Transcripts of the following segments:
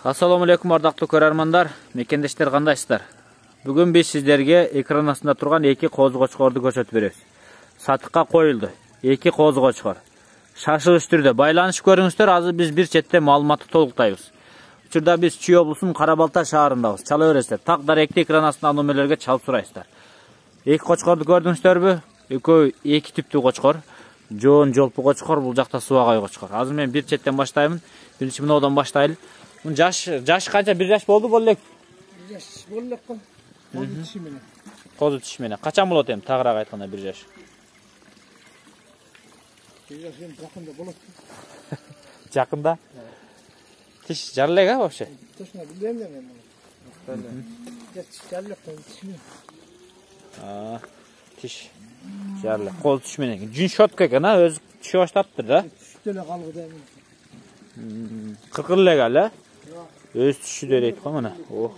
Assalamu alaikum ардактуу көрөрмандар, мекендештер кандайсыздар? Бүгүн биз сиздерге экран астында турган эки коз кочкорду көрсөтүп беребиз. Сатыкка коюлду. Эки коз кочкор. Шашылыш түрдө байланышып көрүңүздөр, азыр биз бир четте маалыматты толуктайбыз. Учурда биз Чүй облусунун Кара Балта шаарындабыз. Чала бересиздер. Так даректи экран астындагы номерлерге чалып сурайсыздар. Эки кочкорду көрдүңүздөрбү? Экөө эки типтүү кочкор. Жоон жолпу кочкор, бул жакта Суагай кочкор. Азыр мен бир четтен баштаймын. Биринчи мынаудан баштайлы. Жаш канча? Bir жаш болду болду элек? Bir жаш болду элек кол. Козу тиши менен. Козу тиши менен. Качан болот эми тагыраак айтканда bir жаш? Bir жаш эми жакында болот. Жакында? Тиш жар элек, вообще? Точно билбейм да мен муну. Тиш жар элек козу тиши менен. Тиш жар элек козу тиши менен. Жүн щетка экен, өзү түшө баштаптыр да? Түштө эле калгыда эми. Кыркыр элек ал, Өз түшүдө дейт го мына. Козу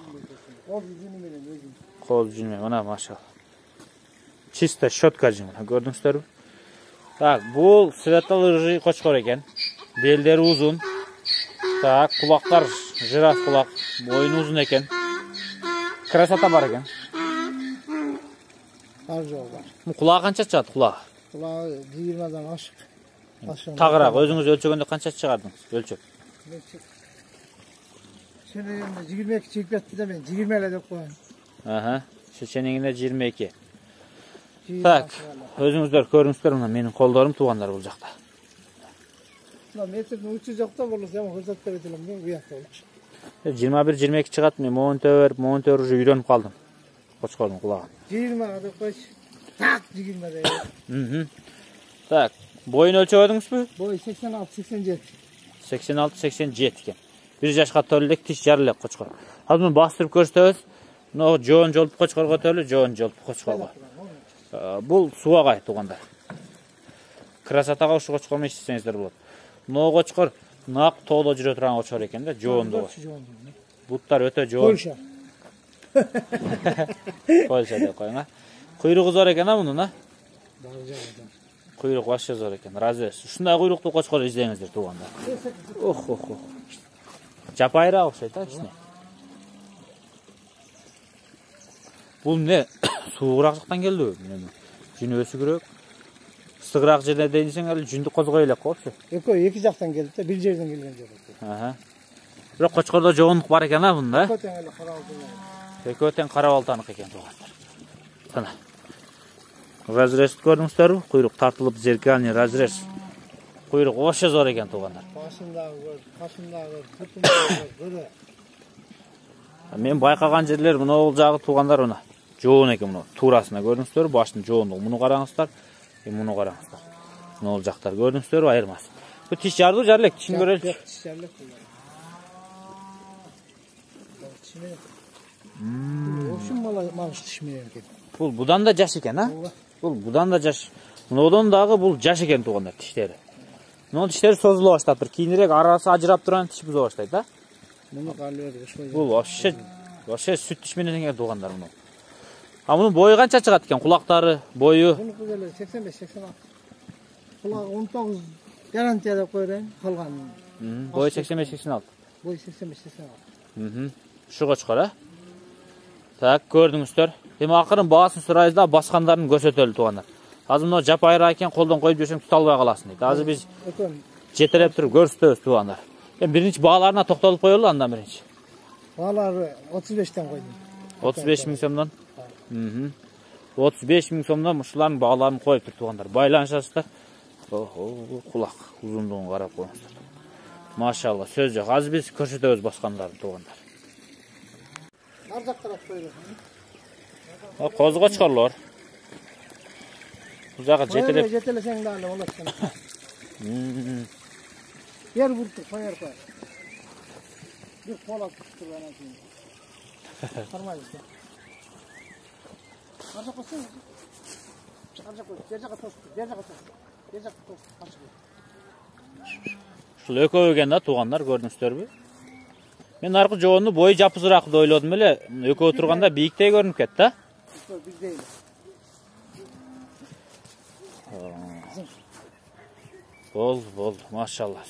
жүнү менен өзү. Козу жүнү менен, мына машалла. Чисто щетка жүн, көрдүңүздөрбү? Так, бул светлый рыжий кочкор экен. Белдери узун. Так, кулактар жираф кулак, бойну узун экен. Красота бар экен. Бар жол бар. Кулагы канча чыгат, кулагы? Кулагы 20дан ашык. Тагыраак өзүңүз өлчөгөндө канча чыгардыңыз? Өлчөп. Сен эми 22 чыгып кетти да, мен 20 эле деп коеюн. Шечениңине 22. Так, өзүңүздөр көрүңүздөр, мына менин колдорум туугандар бул жакта. Мына метрдин учу жокто болсо эми көрсөтүп берет элем да, буякта болчу. 21-22 чыгат, мен монтөр уже үйрөнүп калдым. Кочкордун кулагын. 20 деп койчу. Так 20 деп. Так, бойун өлчөбөдүңүзбү? Бой 86-87. 86-87 экен. Bir жашка толук тиш жар элек кочкор. Азыр муну бастырып көрсөтөбүз. Мына жоон жолпу кочкорго төлү, жоон жолпу кочкорго. Бул Суагай туугандар. Красотага ушу кочкор менен иштесеңиздер болот. Мына кочкор нак тоодо жүрө турган кочкор экен да, жоондо. Буттар өтө жоон. Польша. Польша деп коюң, Куйругу зор экен мунун, Бар жагы. Куйрук вообще зор экен. Развес. Ушундай куйруктуу кочкор издеңиздер туугандар. Ох. Жапайра окшойт, ичине. Бул эмне? Суугураак жактан келдиби? Жүнү өсүгүрөөк. Ысыгыраак жерде дейсең эле жүндү козгой элек вообще. Экөө эки жактан келди да, бир жерден келген жок. Бирок кочкордо жоонлук бар экен мунун, Экөө тең эле карабалтаныкы. Экөө тең карабалтаныкы экен туугандар. Кана. Разрез көрдүңүздөрбү? Куйрук тартылып зеркальный разрез. Куйрук вообще зор экен туугандар. Башындагы, кашындагы, бүтүндөгү. Мен байкаган жерлер мына жагы туугандар мына. Жоон экен мына. Туурасына көрдүңүздөрбү? Баштын жоондугу. Муну караңыздар. Муну караңыздар. Мына жактар көрдүңүздөрбү? Айырмасы. Бу тиш жарды жар элек, тишин көрөлүчү. Тиш жар элек. Ошун малыш тиш менен экен. Бул будан да жаш экен, Бул будан да жаш. Мынодон дагы бул жаш экен туугандар тиштери. Мына тиштери созула баштаптыр. Кийинирээк арасы ажырап турган тиш буза баштайт, Муну калбер кошпой. Бул вообще сүт тиш менен экен туугандар муну. Мунун бою канча чыгат экен? Кулактары, бою? Мунуку деле 85-86. Кулагы 19 гарантия деп коерейин, калган. Бою 85-86. Бой 85-86. Ушу кочкор, Так, көрдүңүздөр. Эми акырын баасын сурайбыз да, баскандарын көрсөтөлү туугандар. Азыр мына жапайра экен, колдон коюп жүрсөң тута албай каласың дейт. Азыр биз жетелеп туруп көрсөтөбүз туугандар. Эми биринчи бааларына токтолуп коелу андан биринчи. Баалары 35тен койдум. 35 миң сомдон. 35 миң сомдон ушулардын бааларын коюп тур туугандар. Байланышасыздар. Кулак узундугун карап коюңуздар. Машалла, сөз жок. Азыр биз көрсөтөбүз баскандарын туугандар. Ар жактан коелу. Коз кочкорлор. Бул жакка жетелесең дагы болот экен. Ер буртук коер. Бир полат туруп анан кийин. Кармайбыз. Ар жакка коесуң. Ар жакка, жер жакка тосуп, жер жакка тосуп. Жер жакка тосуп. Ушул экөө экен да туугандар, көрдүңүздөрбү? Мен аркы жоонду бою жапызыраак деп ойлодум эле. Экөө турганда бийиктей көрүнүп кетти, да? Биздей. Болды, машалла.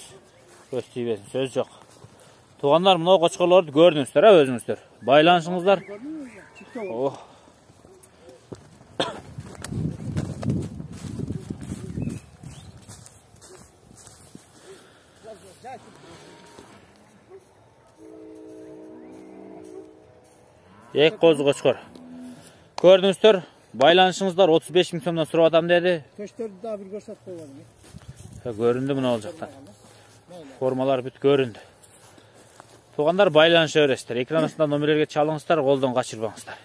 Көз тийбесин, сөз жок. Туғандар, мынау қошқарларды көрдіңіздер, өзіңіздер. Байланышыңыздар. Oh. Екі қозы қошқар. Көрдіңіздер, байланышыңыздар 35 мың сомнан сұрап адам деді. Көштерді daha bir görsat koyalım. Көрінді мына жақтан. Формалар бүт көрінді. Туғандар, байланыша өресіздер. Экран астында номерлерге чалыңыздар, қолдан қашырбаңыздар.